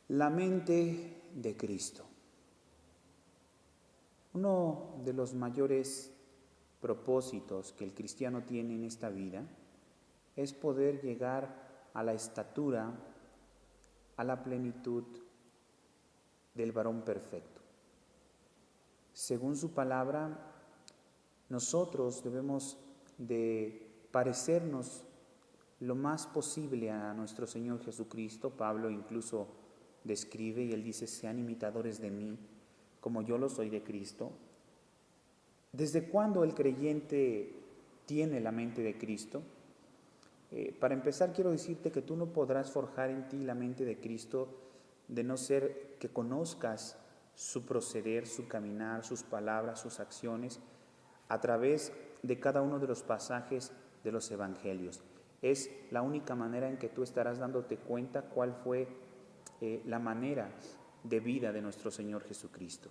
La mente de Cristo. Uno de los mayores propósitos que el cristiano tiene en esta vida es poder llegar a la estatura, a la plenitud del varón perfecto. Según su palabra, nosotros debemos de parecernos lo más posible a nuestro Señor Jesucristo. Pablo incluso describe y él dice: sean imitadores de mí, como yo lo soy de Cristo. ¿Desde cuándo el creyente tiene la mente de Cristo? Para empezar, quiero decirte que tú no podrás forjar en ti la mente de Cristo de no ser que conozcas su proceder, su caminar, sus palabras, sus acciones, a través de cada uno de los pasajes de los evangelios. Es la única manera en que tú estarás dándote cuenta cuál fue la manera de vida de nuestro Señor Jesucristo.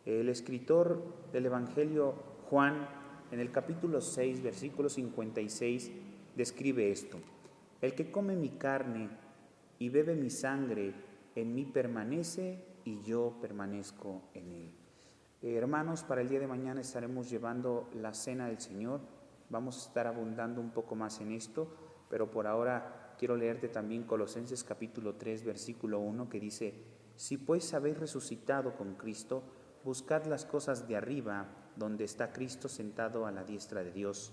El escritor del Evangelio Juan, en el capítulo 6, versículo 56, describe esto: el que come mi carne y bebe mi sangre, en mí permanece y yo permanezco en él. Hermanos, para el día de mañana estaremos llevando la cena del Señor. Vamos a estar abundando un poco más en esto, pero por ahora quiero leerte también Colosenses capítulo 3, versículo 1, que dice: si pues habéis resucitado con Cristo, buscad las cosas de arriba, donde está Cristo sentado a la diestra de Dios.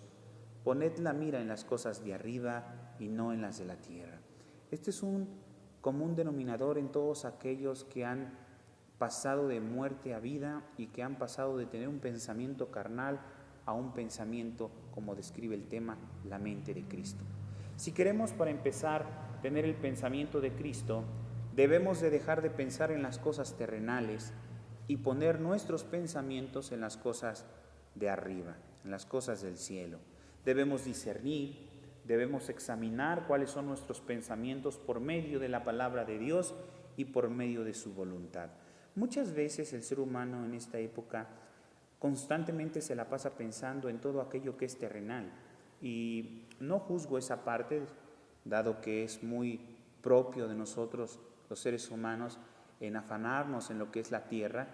Poned la mira en las cosas de arriba y no en las de la tierra. Este es un común denominador en todos aquellos que han pasado de muerte a vida y que han pasado de tener un pensamiento carnal a un pensamiento, como describe el tema, la mente de Cristo. Si queremos, para empezar, tener el pensamiento de Cristo, debemos de dejar de pensar en las cosas terrenales y poner nuestros pensamientos en las cosas de arriba, en las cosas del cielo. Debemos discernir, debemos examinar cuáles son nuestros pensamientos por medio de la palabra de Dios y por medio de su voluntad. Muchas veces el ser humano en esta época constantemente se la pasa pensando en todo aquello que es terrenal, y no juzgo esa parte, dado que es muy propio de nosotros los seres humanos en afanarnos en lo que es la tierra,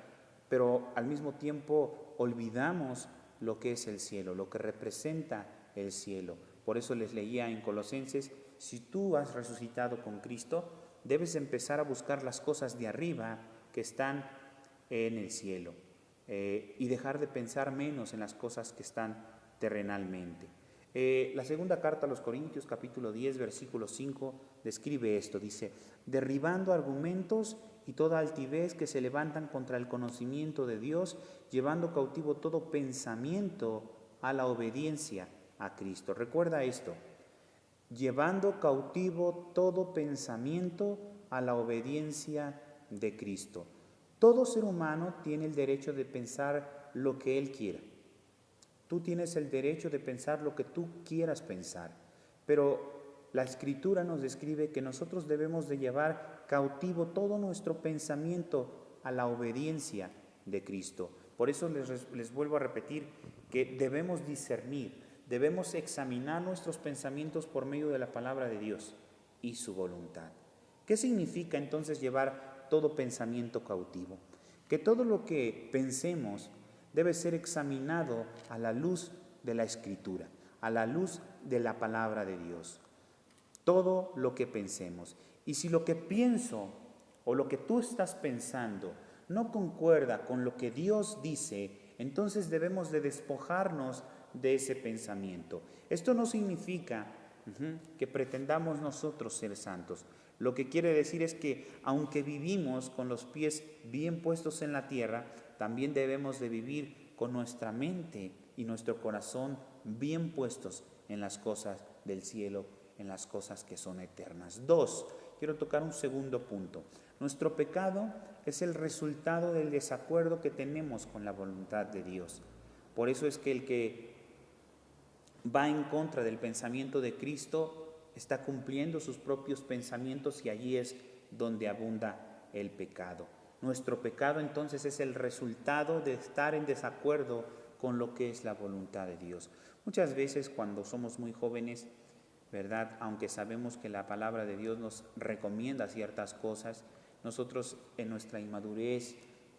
pero al mismo tiempo olvidamos lo que es el cielo, lo que representa el cielo. Por eso les leía en Colosenses: si tú has resucitado con Cristo, debes empezar a buscar las cosas de arriba que están en el cielo, y dejar de pensar menos en las cosas que están terrenalmente. La segunda carta a los Corintios, capítulo 10, versículo 5, describe esto. Dice: derribando argumentos y toda altivez que se levantan contra el conocimiento de Dios, llevando cautivo todo pensamiento a la obediencia a Cristo. Recuerda esto: llevando cautivo todo pensamiento a la obediencia de Cristo. Todo ser humano tiene el derecho de pensar lo que él quiera. Tú tienes el derecho de pensar lo que tú quieras pensar, pero la Escritura nos describe que nosotros debemos de llevar cautivo todo nuestro pensamiento a la obediencia de Cristo. Por eso les vuelvo a repetir que debemos discernir, debemos examinar nuestros pensamientos por medio de la palabra de Dios y su voluntad. ¿Qué significa entonces llevar todo pensamiento cautivo? Que todo lo que pensemos debe ser examinado a la luz de la Escritura, a la luz de la palabra de Dios. Todo lo que pensemos. Y si lo que pienso o lo que tú estás pensando no concuerda con lo que Dios dice, entonces debemos de despojarnos de ese pensamiento. Esto no significa que pretendamos nosotros ser santos. Lo que quiere decir es que aunque vivimos con los pies bien puestos en la tierra, también debemos de vivir con nuestra mente y nuestro corazón bien puestos en las cosas del cielo, en las cosas que son eternas. 2, quiero tocar un segundo punto. Nuestro pecado es el resultado del desacuerdo que tenemos con la voluntad de Dios. Por eso es que el que va en contra del pensamiento de Cristo está cumpliendo sus propios pensamientos, y allí es donde abunda el pecado. Nuestro pecado entonces es el resultado de estar en desacuerdo con lo que es la voluntad de Dios. Muchas veces cuando somos muy jóvenes, ¿verdad?, aunque sabemos que la palabra de Dios nos recomienda ciertas cosas, Nosotros en nuestra inmadurez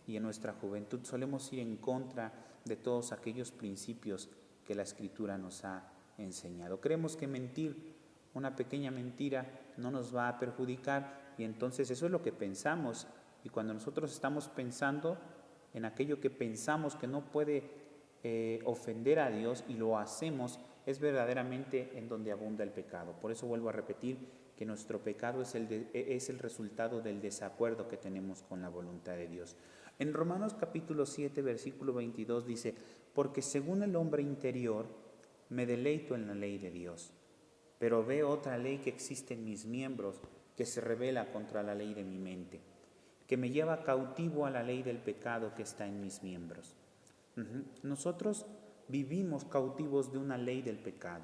y en nuestra juventud solemos ir en contra de todos aquellos principios que la Escritura nos ha enseñado. Creemos que mentir, una pequeña mentira, no nos va a perjudicar, y entonces eso es lo que pensamos. Y cuando nosotros estamos pensando en aquello que pensamos que no puede ofender a Dios y lo hacemos, es verdaderamente en donde abunda el pecado. Por eso vuelvo a repetir que nuestro pecado es el resultado del desacuerdo que tenemos con la voluntad de Dios. En Romanos capítulo 7, versículo 22 dice: porque según el hombre interior me deleito en la ley de Dios, pero veo otra ley que existe en mis miembros, que se rebela contra la ley de mi mente, que me lleva cautivo a la ley del pecado que está en mis miembros. Nosotros vivimos cautivos de una ley del pecado.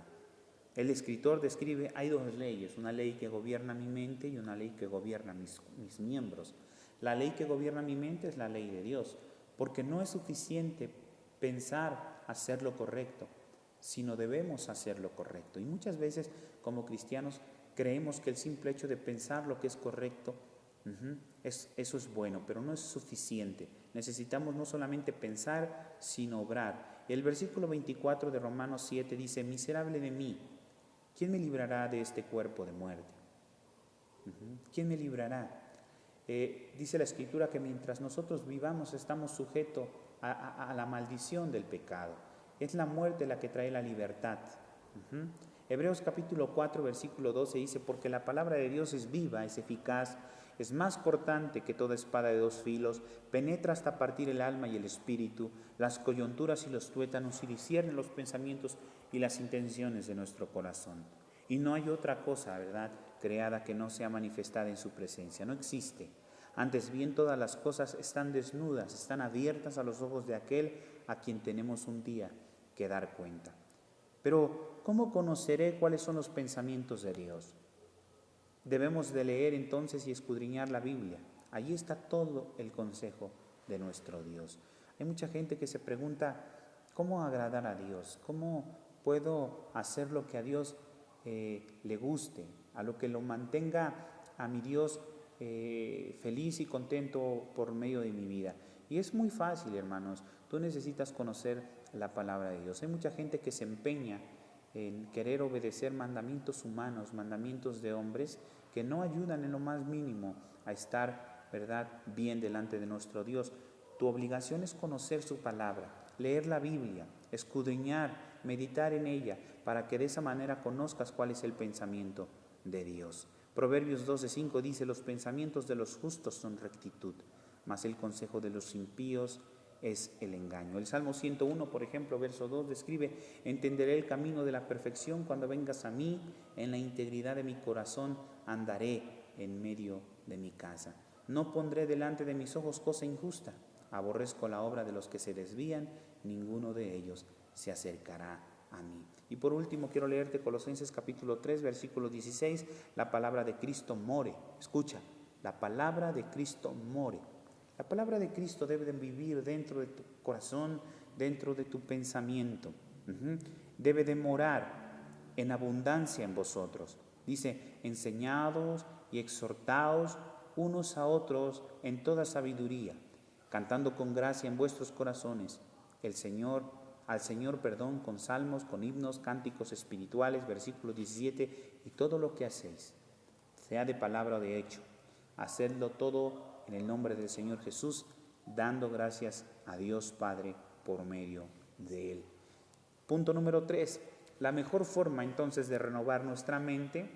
El escritor describe, hay dos leyes, una ley que gobierna mi mente y una ley que gobierna mis miembros. La ley que gobierna mi mente es la ley de Dios, porque no es suficiente pensar hacer lo correcto, sino debemos hacer lo correcto. Y muchas veces como cristianos creemos que el simple hecho de pensar lo que es correcto, eso es bueno, pero no es suficiente. Necesitamos no solamente pensar, sino obrar. El versículo 24 de Romanos 7 dice: miserable de mí, ¿quién me librará de este cuerpo de muerte? ¿Quién me librará? Dice la Escritura que mientras nosotros vivamos estamos sujetos a la maldición del pecado. Es la muerte la que trae la libertad. Hebreos capítulo 4 versículo 12 dice: porque la palabra de Dios es viva, es eficaz, es más cortante que toda espada de dos filos, penetra hasta partir el alma y el espíritu, las coyunturas y los tuétanos, y discierne los pensamientos y las intenciones de nuestro corazón. Y no hay otra cosa, ¿verdad?, creada que no sea manifestada en su presencia. No existe. Antes bien, todas las cosas están desnudas, están abiertas a los ojos de aquel a quien tenemos un día que dar cuenta. Pero, ¿cómo conoceré cuáles son los pensamientos de Dios? Debemos de leer entonces y escudriñar la Biblia. Allí está todo el consejo de nuestro Dios. Hay mucha gente que se pregunta: ¿cómo agradar a Dios? ¿Cómo puedo hacer lo que a Dios le guste, a lo que lo mantenga a mi Dios feliz y contento por medio de mi vida? Y es muy fácil, hermanos. Tú necesitas conocer la palabra de Dios. Hay mucha gente que se empeña en querer obedecer mandamientos humanos, mandamientos de hombres, que no ayudan en lo más mínimo a estar, ¿verdad?, bien delante de nuestro Dios. Tu obligación es conocer su palabra, leer la Biblia, escudriñar, meditar en ella, para que de esa manera conozcas cuál es el pensamiento de Dios. Proverbios 12:5 dice: los pensamientos de los justos son rectitud, mas el consejo de los impíos es el engaño. El Salmo 101, por ejemplo, verso 2 describe: entenderé el camino de la perfección cuando vengas a mí, en la integridad de mi corazón andaré en medio de mi casa. No pondré delante de mis ojos cosa injusta, aborrezco la obra de los que se desvían, ninguno de ellos se acercará a mí. Y por último quiero leerte Colosenses capítulo 3, versículo 16, la palabra de Cristo more. Escucha, la palabra de Cristo more. La palabra de Cristo debe de vivir dentro de tu corazón, dentro de tu pensamiento. Debe de morar en abundancia en vosotros. Dice: enseñados y exhortaos unos a otros en toda sabiduría, cantando con gracia en vuestros corazones al Señor, con salmos, con himnos, cánticos espirituales, versículo 17, y todo lo que hacéis, sea de palabra o de hecho, hacedlo todo en el nombre del Señor Jesús, dando gracias a Dios Padre por medio de Él. Punto número 3. La mejor forma entonces de renovar nuestra mente,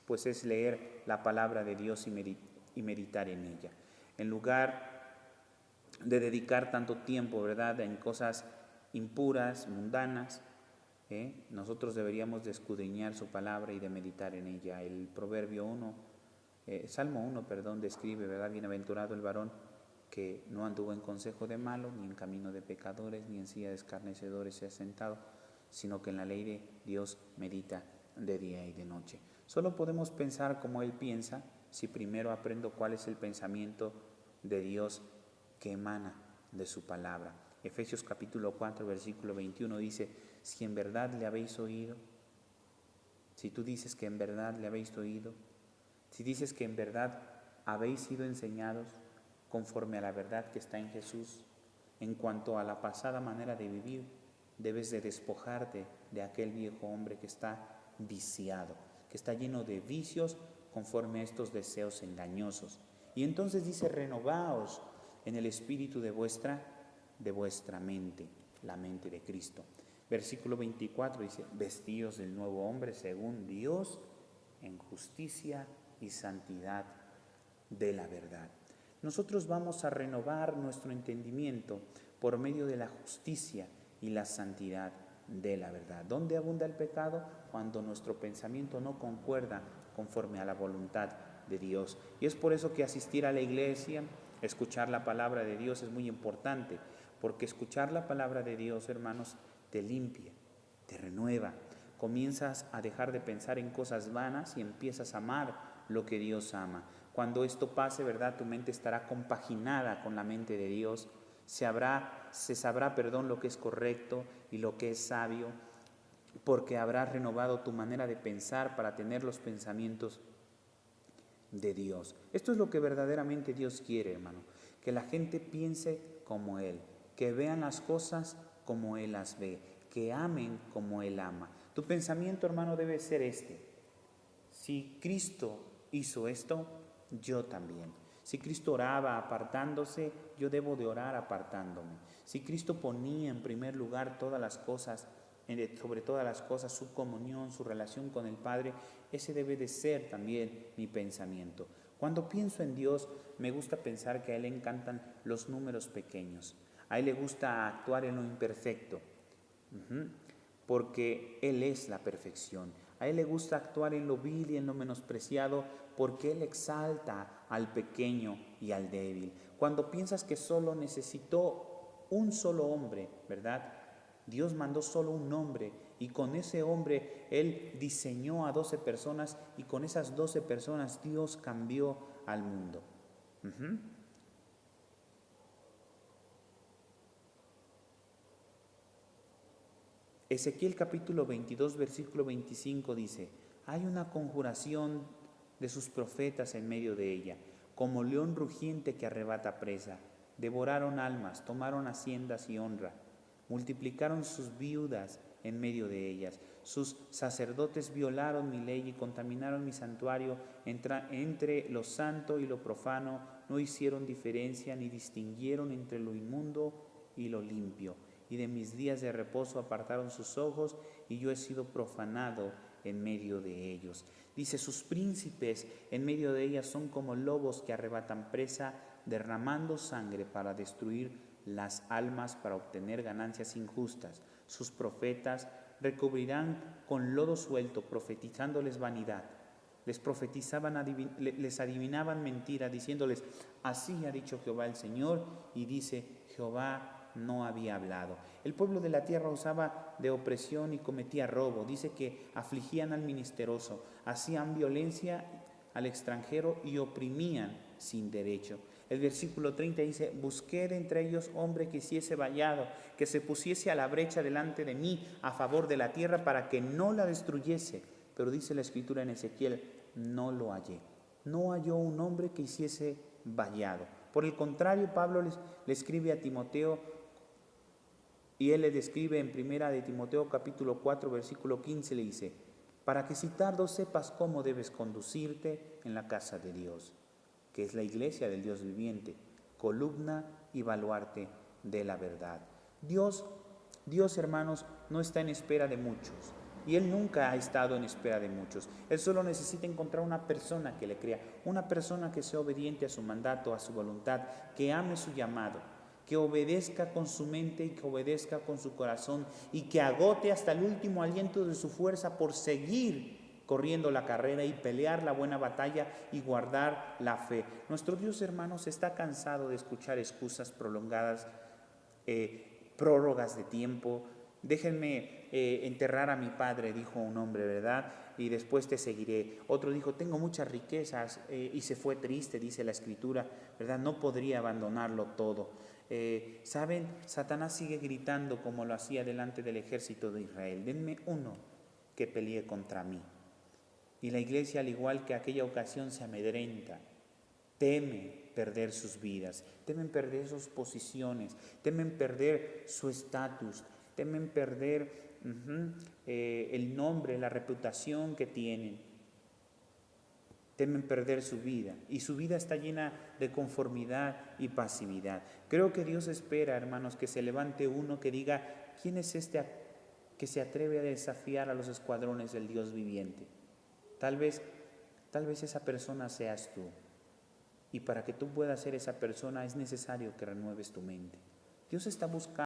pues es leer la palabra de Dios y meditar en ella. En lugar de dedicar tanto tiempo, ¿verdad?, en cosas impuras, mundanas, nosotros deberíamos de escudriñar su palabra y de meditar en ella. El Salmo 1, describe, ¿verdad?, bienaventurado el varón que no anduvo en consejo de malos, ni en camino de pecadores, ni en silla de escarnecedores se ha sentado, sino que en la ley de Dios medita de día y de noche. Solo podemos pensar como Él piensa si primero aprendo cuál es el pensamiento de Dios que emana de su palabra. Efesios capítulo 4, versículo 21 dice: si en verdad le habéis oído, si tú dices que en verdad le habéis oído, si dices que en verdad habéis sido enseñados conforme a la verdad que está en Jesús. En cuanto a la pasada manera de vivir, debes de despojarte de aquel viejo hombre que está viciado, que está lleno de vicios conforme a estos deseos engañosos. Y entonces dice, renovaos en el espíritu de vuestra mente, la mente de Cristo. Versículo 24 dice, vestíos del nuevo hombre según Dios, en justicia y santidad de la verdad. Nosotros vamos a renovar nuestro entendimiento por medio de la justicia y la santidad de la verdad. ¿Dónde abunda el pecado? Cuando nuestro pensamiento no concuerda conforme a la voluntad de Dios. Y es por eso que asistir a la iglesia, escuchar la palabra de Dios es muy importante, porque escuchar la palabra de Dios, hermanos, te limpia, te renueva. Comienzas a dejar de pensar en cosas vanas y empiezas a amar lo que Dios ama. Cuando esto pase, ¿verdad? Tu mente estará compaginada con la mente de Dios. Se sabrá, lo que es correcto y lo que es sabio, porque habrás renovado tu manera de pensar para tener los pensamientos de Dios. Esto es lo que verdaderamente Dios quiere, hermano, que la gente piense como Él, que vean las cosas como Él las ve, que amen como Él ama. Tu pensamiento, hermano, debe ser este: si Cristo hizo esto, yo también. Si Cristo oraba apartándose, yo debo de orar apartándome. Si Cristo ponía en primer lugar todas las cosas, sobre todas las cosas, su comunión, su relación con el Padre, ese debe de ser también mi pensamiento. Cuando pienso en Dios, me gusta pensar que a Él le encantan los números pequeños. A Él le gusta actuar en lo imperfecto, porque Él es la perfección. A Él le gusta actuar en lo vil y en lo menospreciado, porque Él exalta al pequeño y al débil. Cuando piensas que solo necesitó un solo hombre, ¿verdad? Dios mandó solo un hombre, y con ese hombre Él diseñó a 12 personas, y con esas 12 personas Dios cambió al mundo. Ezequiel capítulo 22, versículo 25 dice: hay una conjuración de sus profetas en medio de ella, como león rugiente que arrebata presa. Devoraron almas, tomaron haciendas y honra, multiplicaron sus viudas en medio de ellas. Sus sacerdotes violaron mi ley y contaminaron mi santuario. Entre lo santo y lo profano no hicieron diferencia, ni distinguieron entre lo inmundo y lo limpio. Y de mis días de reposo apartaron sus ojos, y yo he sido profanado en medio de ellos. Dice, sus príncipes en medio de ellas son como lobos que arrebatan presa, derramando sangre para destruir las almas, para obtener ganancias injustas. Sus profetas recubrirán con lodo suelto, profetizándoles vanidad. Les adivinaban mentira, diciéndoles: así ha dicho Jehová el Señor, y dice: Jehová no había hablado. El pueblo de la tierra usaba de opresión y cometía robo. Dice que afligían al menesteroso, hacían violencia al extranjero y oprimían sin derecho. El versículo 30 dice: busqué de entre ellos hombre que hiciese vallado, que se pusiese a la brecha delante de mí a favor de la tierra, para que no la destruyese. Pero dice la Escritura en Ezequiel: no lo hallé. No halló un hombre que hiciese vallado. Por el contrario, Pablo le escribe a Timoteo, y él le describe en primera de Timoteo capítulo 4, versículo 15, le dice: para que si tardo sepas cómo debes conducirte en la casa de Dios, que es la iglesia del Dios viviente, columna y baluarte de la verdad. Dios, hermanos, no está en espera de muchos, y Él nunca ha estado en espera de muchos. Él solo necesita encontrar una persona que le crea, una persona que sea obediente a su mandato, a su voluntad, que ame su llamado, que obedezca con su mente y que obedezca con su corazón, y que agote hasta el último aliento de su fuerza por seguir corriendo la carrera y pelear la buena batalla y guardar la fe. Nuestro Dios, hermanos, está cansado de escuchar excusas prolongadas, prórrogas de tiempo. Déjenme enterrar a mi padre, dijo un hombre, ¿verdad? Y después te seguiré. Otro dijo: tengo muchas riquezas, y se fue triste, dice la Escritura, ¿verdad? No podría abandonarlo todo. ¿Saben? Satanás sigue gritando como lo hacía delante del ejército de Israel: denme uno que pelee contra mí. Y la iglesia, al igual que aquella ocasión, se amedrenta, teme perder sus vidas, temen perder sus posiciones, temen perder su estatus, temen perder el nombre, la reputación que tienen, temen perder su vida, y su vida está llena de conformidad y pasividad. Creo que Dios espera, hermanos, que se levante uno que diga: ¿quién es este que se atreve a desafiar a los escuadrones del Dios viviente? Tal vez esa persona seas tú. Y para que tú puedas ser esa persona es necesario que renueves tu mente. Dios está buscando